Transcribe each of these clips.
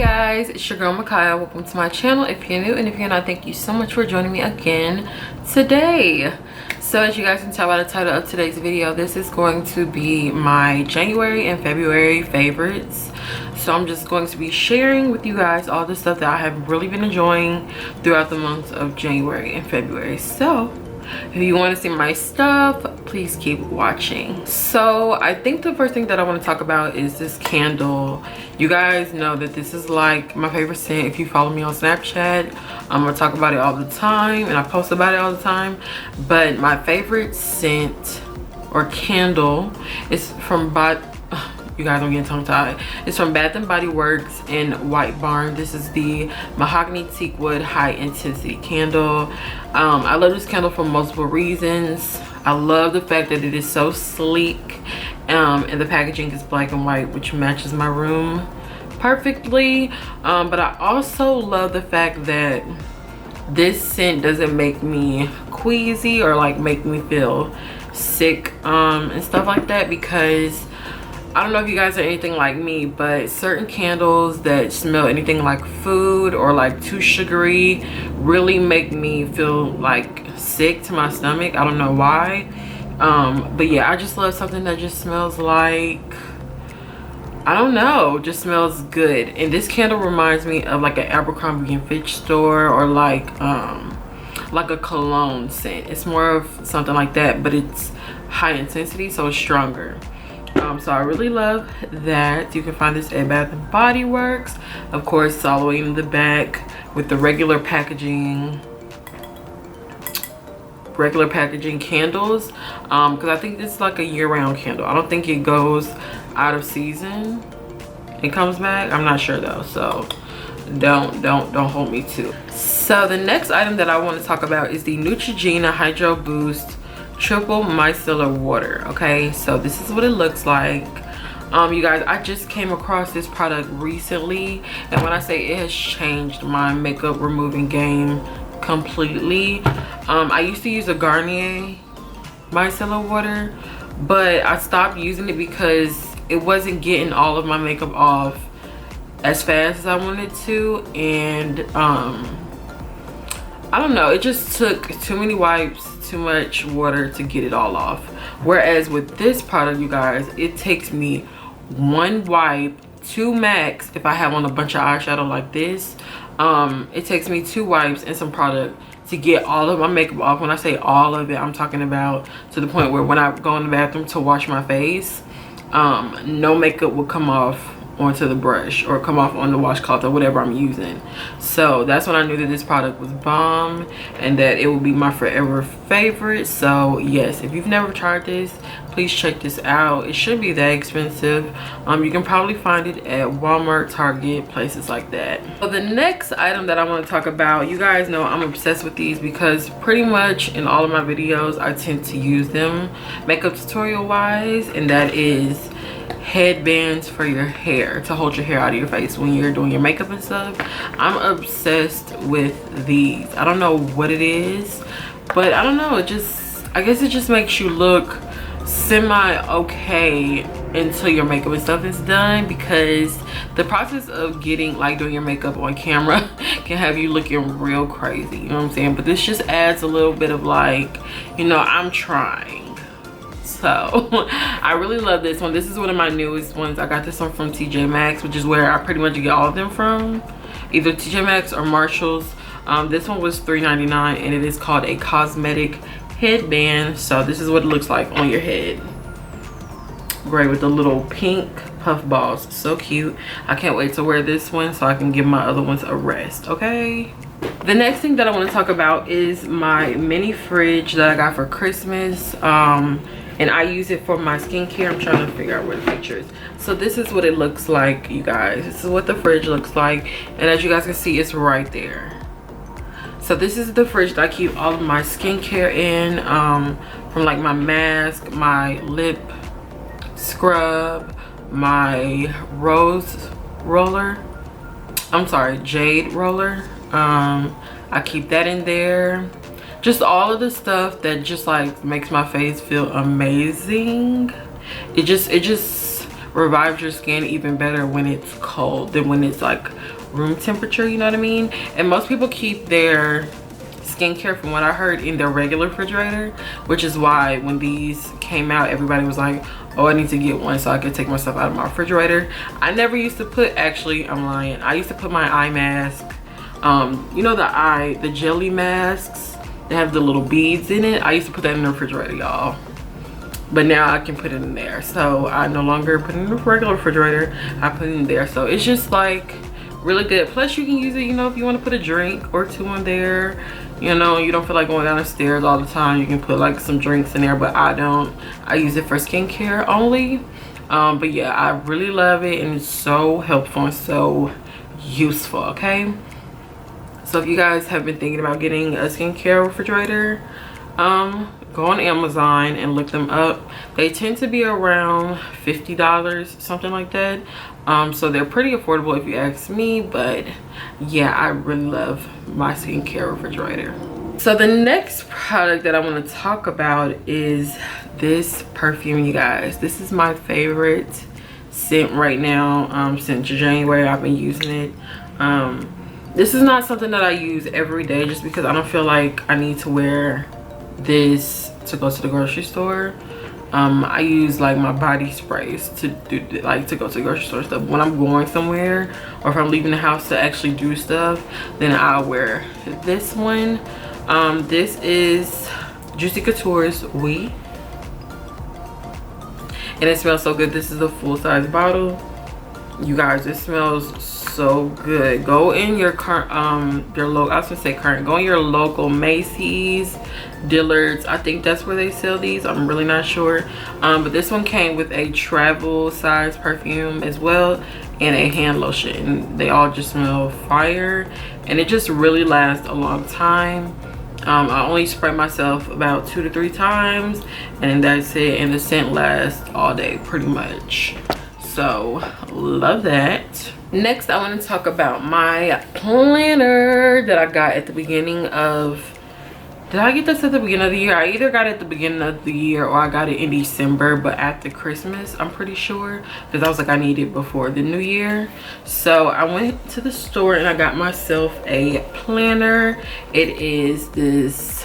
Guys, it's your girl Makaya. Welcome to my channel if you're new, and if you're not, thank you so much for joining me again today. So as you guys can tell by the title of today's video, this is going to be my January and February favorites. So I'm just going to be sharing with you guys all the stuff that I have really been enjoying throughout the months of January and February. So if you want to see my stuff, please keep watching. So I think the first thing that I want to talk about is this candle. You guys know that this is like my favorite scent. If you follow me on Snapchat, I'm gonna talk about it all the time and I post about it all the time. But my favorite scent or candle is from you guys, I'm getting tongue-tied. It's from Bath and Body Works in White Barn. This is the Mahogany Teakwood High Intensity Candle. I love this candle for multiple reasons. I love the fact that it is so sleek, and the packaging is black and white, which matches my room perfectly. But I also love the fact that this scent doesn't make me queasy or like make me feel sick and stuff like that, because I don't know if you guys are anything like me, but certain candles that smell anything like food or like too sugary really make me feel like sick to my stomach. I don't know why. But yeah, I just love something that just smells like, I don't know, just smells good. And this candle reminds me of like an Abercrombie & Fitch store, or like a cologne scent. It's more of something like that, but it's high intensity, so it's stronger. So I really love that. You can find this at Bath and Body Works. Of course, it's all the way in the back with the regular packaging candles, because I think this is like a year-round candle. I don't think it goes out of season and comes back. I'm not sure though, so don't hold me to it. So the next item that I want to talk about is the Neutrogena Hydro Boost Triple Micellar Water. Okay, so this is what it looks like. You guys, I just came across this product recently, and when I say it has changed my makeup removing game completely. I used to use a Garnier micellar water, but I stopped using it because it wasn't getting all of my makeup off as fast as I wanted to, and I don't know, it just took too many wipes, too much water to get it all off. Whereas with this product, you guys, it takes me one wipe, two max if I have on a bunch of eyeshadow like this. It takes me 2 wipes and some product to get all of my makeup off. When I say all of it, I'm talking about to the point where when I go in the bathroom to wash my face, no makeup will come off onto the brush or come off on the washcloth or whatever I'm using. So that's when I knew that this product was bomb and that it would be my forever favorite. So yes, if you've never tried this, please check this out. It shouldn't be that expensive. You can probably find it at Walmart, Target, places like that. So the next item that I want to talk about, you guys know I'm obsessed with these because pretty much in all of my videos I tend to use them makeup tutorial wise, and that is headbands for your hair, to hold your hair out of your face when you're doing your makeup and stuff. I'm obsessed with these. I don't know what it is, but I don't know, it just, I guess it just makes you look semi-okay until your makeup and stuff is done, because the process of getting like doing your makeup on camera can have you looking real crazy, you know what I'm saying? But this just adds a little bit of like, you know, I'm trying. So I really love this one. This is one of my newest ones. I got this one from TJ Maxx, which is where I pretty much get all of them from, either TJ Maxx or Marshalls. This one was $3.99 and it is called a Cosmetic headband. So this is what it looks like on your head. Great, with the little pink puff balls. So cute. I can't wait to wear this one so I can give my other ones a rest. Okay, the next thing that I want to talk about is my mini fridge that I got for Christmas. And I use it for my skincare. I'm trying to figure out where the picture is. So this is what it looks like, you guys. This is what the fridge looks like, and as you guys can see, it's right there. So this is the fridge that I keep all of my skincare in, from like my mask, my lip scrub, my rose roller, I'm sorry, jade roller. I keep that in there. Just all of the stuff that just like makes my face feel amazing. It just revives your skin even better when it's cold than when it's like room temperature, you know what I mean? And most people keep their skincare, from what I heard, in their regular refrigerator, which is why when these came out, everybody was like, oh, I need to get one so I could take my stuff out of my refrigerator. I never used to put, actually, I'm lying, I used to put my eye mask, you know, the jelly masks that have the little beads in it. I used to put that in the refrigerator, y'all, but now I can put it in there. So I no longer put it in the regular refrigerator, I put it in there. So it's just like really good. Plus you can use it, you know, if you want to put a drink or two in there, you know, you don't feel like going down the stairs all the time, you can put like some drinks in there, but I don't. I use it for skincare only. But yeah, I really love it, and it's so helpful and so useful. Okay, so if you guys have been thinking about getting a skincare refrigerator, go on Amazon and look them up. They tend to be around $50, something like that. So they're pretty affordable if you ask me, but yeah, I really love my skincare refrigerator. So the next product that I want to talk about is this perfume, you guys. This is my favorite scent right now. Since January I've been using it. This is not something that I use every day, just because I don't feel like I need to wear this to go to the grocery store. I use like my body sprays to do, like, to go to the grocery store stuff. When I'm going somewhere, or if I'm leaving the house to actually do stuff, then I'll wear this one. This is Juicy Couture's OUI, and it smells so good. This is a full-size bottle, you guys. It smells so good. Go in your go in your local Macy's, Dillard's, I think that's where they sell these, I'm really not sure. But this one came with a travel size perfume as well, and a hand lotion. They all just smell fire, and it just really lasts a long time. I only spray myself about 2 to 3 times, and that's it, and the scent lasts all day pretty much. So love that. Next, I want to talk about my planner that I got at the beginning of, did I get this at the beginning of the year? I either got it at the beginning of the year or I got it in December, but after Christmas, I'm pretty sure, because I was like, I need it before the new year. So I went to the store and I got myself a planner. It is this,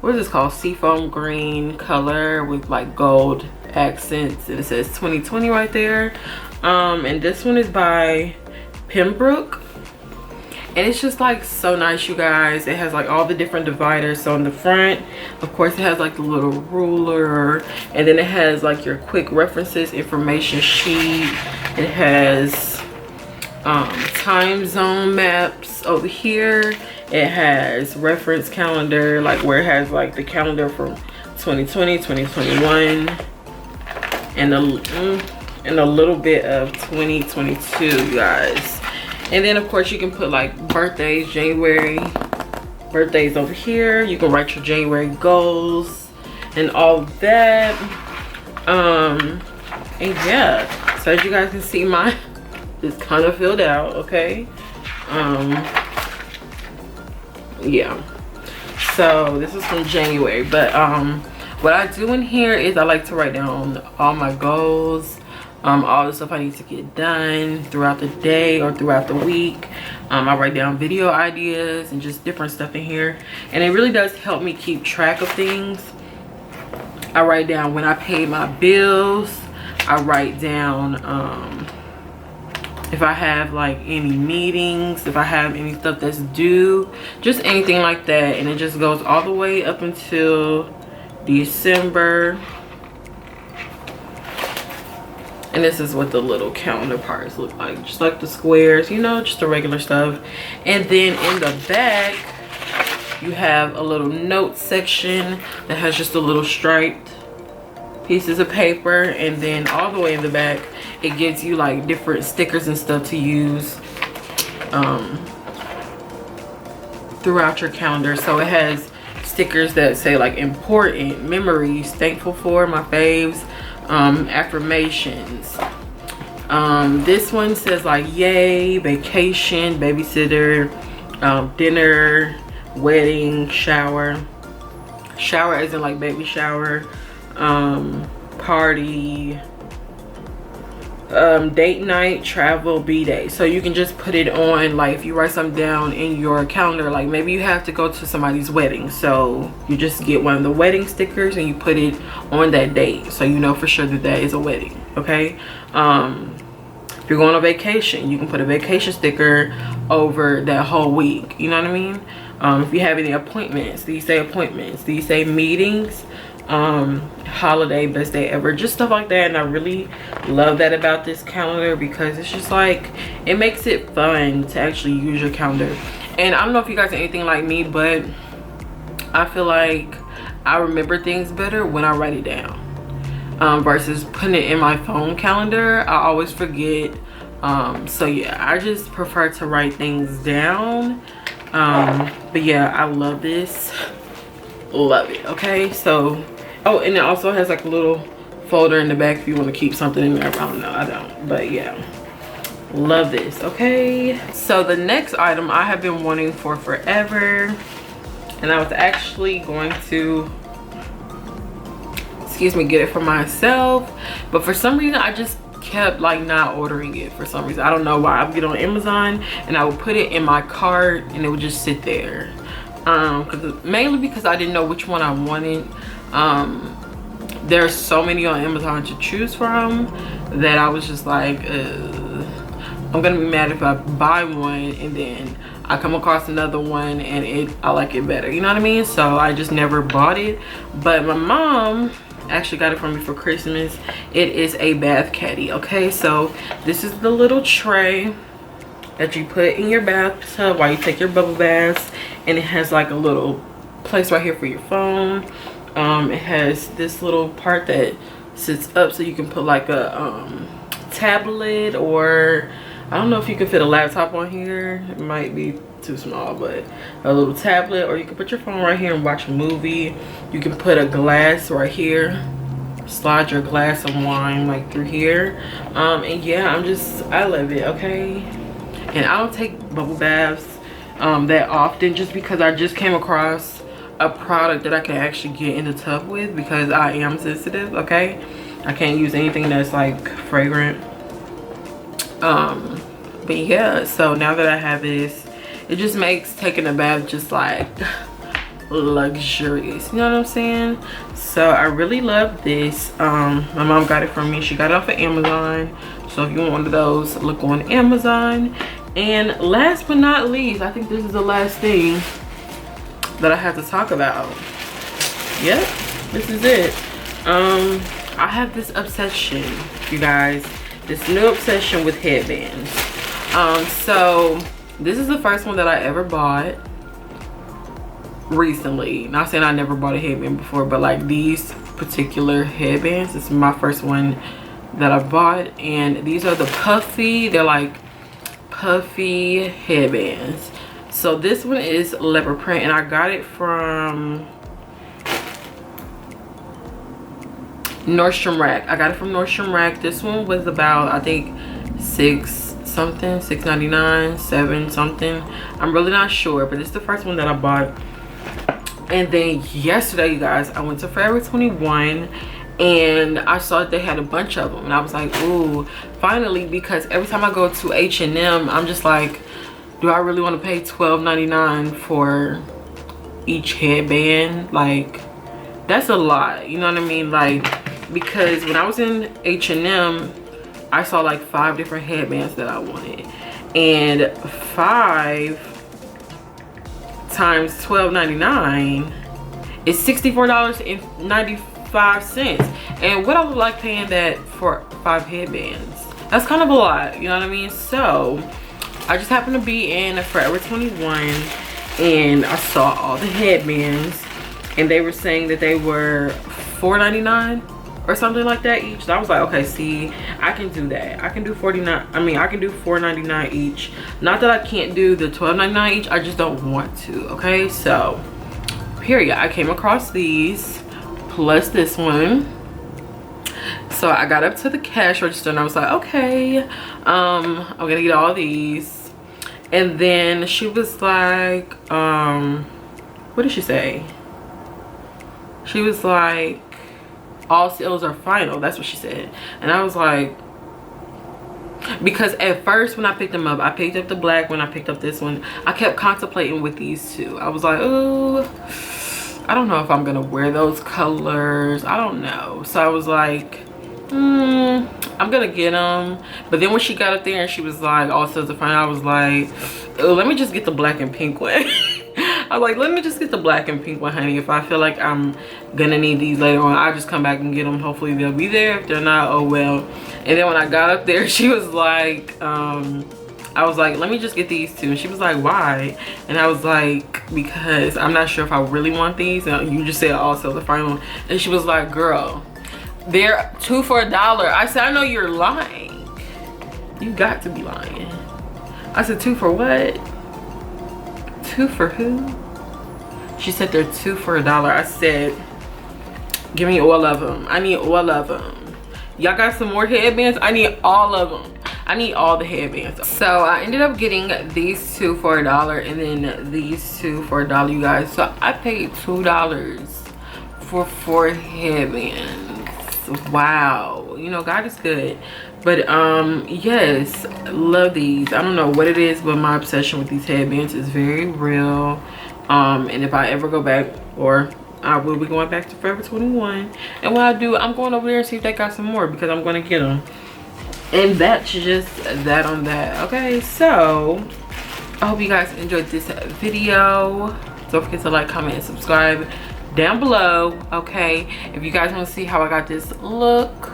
what is this called? Seafoam green color with like gold accents, and it says 2020 right there. And this one is by Pembroke, and it's just like so nice, you guys. It has like all the different dividers. So on the front, of course, it has like the little ruler, and then it has like your quick references information sheet. It has time zone maps over here. It has reference calendar, like where it has like the calendar from 2020, 2021, and a little bit of 2022, you guys. And then of course you can put like birthdays, January birthdays over here. You can write your January goals and all of that. And yeah, so as you guys can see, mine is kind of filled out. Okay, yeah, so this is from January, but what I do in here is I like to write down all my goals, all the stuff I need to get done throughout the day or throughout the week. I write down video ideas and just different stuff in here, and it really does help me keep track of things. I write down when I pay my bills. I write down if I have like any meetings, if I have any stuff that's due, just anything like that. And it just goes all the way up until December. And this is what the little calendar parts look like, just like the squares, you know, just the regular stuff. And then in the back you have a little note section that has just a little striped pieces of paper, and then all the way in the back it gives you like different stickers and stuff to use throughout your calendar. So it has stickers that say like important, memories, thankful for, my faves, affirmations. This one says like yay, vacation, babysitter, dinner, wedding, shower as in like baby shower, party, date night travel b-day. So you can just put it on, like if you write something down in your calendar, like maybe you have to go to somebody's wedding, so you just get one of the wedding stickers and you put it on that date, so you know for sure that that is a wedding. Okay, if you're going on vacation, you can put a vacation sticker over that whole week, you know what I mean? If you have any appointments, these say appointments, these say meetings, holiday, best day ever, just stuff like that. And I really love that about this calendar, because it's just like, it makes it fun to actually use your calendar. And I don't know if you guys are anything like me, but I feel like I remember things better when I write it down, versus putting it in my phone calendar. I always forget. So yeah, I just prefer to write things down. But yeah, I love this, love it. Okay, so oh, and it also has like a little folder in the back if you want to keep something in there. I don't know, I don't, but yeah, love this. Okay, so the next item I have been wanting for forever, and I was actually going to, excuse me, get it for myself, but for some reason I just kept like not ordering it. For some reason, I don't know why. I would get on Amazon and I would put it in my cart and it would just sit there, mainly because I didn't know which one I wanted. There's so many on Amazon to choose from that I was just like, I'm gonna be mad if I buy one and then I come across another one and I like it better, you know what I mean? So I just never bought it. But my mom actually got it for me for Christmas. It is a bath caddy. Okay, so this is the little tray that you put in your bathtub while you take your bubble baths, and it has like a little place right here for your phone. It has this little part that sits up so you can put like a tablet, or I don't know if you can fit a laptop on here. It might be too small, but a little tablet, or you can put your phone right here and watch a movie. You can put a glass right here, slide your glass of wine like through here. And yeah, I love it. Okay, and I don't take bubble baths that often, just because I just came across a product that I can actually get in the tub with, because I am sensitive. Okay, I can't use anything that's like fragrant. But yeah, so now that I have this, it just makes taking a bath just like luxurious, you know what I'm saying? So I really love this. My mom got it for me. She got it off of Amazon, so if you want one of those, look on Amazon. And last but not least, I think this is the last thing that I have to talk about. Yep, this is it. I have this obsession, you guys, this new obsession with headbands. So this is the first one that I ever bought recently. Not saying I never bought a headband before, but like these particular headbands, this is my first one that I bought. And these are the puffy, they're like puffy headbands. So this one is leopard print, and I got it from Nordstrom Rack. I got it from Nordstrom Rack. This one was about, I think, $6.99, $7 something. I'm really not sure, but it's the first one that I bought. And then yesterday, you guys, I went to Forever 21 and I saw that they had a bunch of them, and I was like, ooh, finally, because every time I go to H&M, I'm just like, do I really want to pay $12.99 for each headband? Like, that's a lot, you know what I mean? Like, because when I was in H&M, I saw like 5 different headbands that I wanted, and 5 times $12.99 is $64.95. And what I would like paying that for 5 headbands? That's kind of a lot, you know what I mean? So I just happened to be in Forever 21 and I saw all the headbands, and they were saying that they were $4.99 or something like that each. So I was like, okay, see, I can do that. I can do $4.99 each. Not that I can't do the $12.99 each, I just don't want to. Okay, so period. I came across these plus this one. So I got up to the cash register and I was like, okay, I'm gonna get all these. And then she was like, what did she say? She was like, all sales are final. That's what she said. And I was like, because at first when I picked them up, I picked up the black. When I picked up this one, I kept contemplating with these two. I was like, oh, I don't know if I'm gonna wear those colors. I don't know. So I was like, I'm gonna get them. But then when she got up there and she was like, also the front, I was like, oh, let me just get the black and pink one. I was like, let me just get the black and pink one, honey. If I feel like I'm gonna need these later on, I'll just come back and get them. Hopefully they'll be there. If they're not, oh well. And then when I got up there, she was like, I was like, let me just get these two. And she was like, why? And I was like, because I'm not sure if I really want these. And you just said also the final. And she was like, girl, they're 2 for $1. I said, I know you're lying. You got to be lying. I said, 2 for what? 2 for who? She said they're 2 for $1. I said, give me all of them. I need all of them. Y'all got some more headbands? I need all of them. I need all the headbands. So I ended up getting these two for $1 and then these two for $1, you guys. So I paid $2 for 4 headbands. Wow, you know, God is good. But yes, love these. I don't know what it is, but my obsession with these headbands is very real. And if I ever go back, or I will be going back to Forever 21, and when I do, I'm going over there and see if they got some more, because I'm going to get them. And that's just that on that. Okay, so I hope you guys enjoyed this video. Don't forget to like, comment, and subscribe down below. Okay, if you guys want to see how I got this look,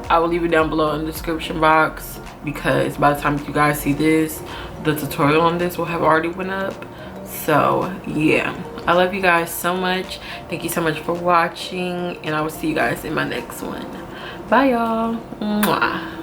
I will leave it down below in the description box, because by the time you guys see this, the tutorial on this will have already went up. So yeah, I love you guys so much. Thank you so much for watching, and I will see you guys in my next one. Bye y'all. Mwah.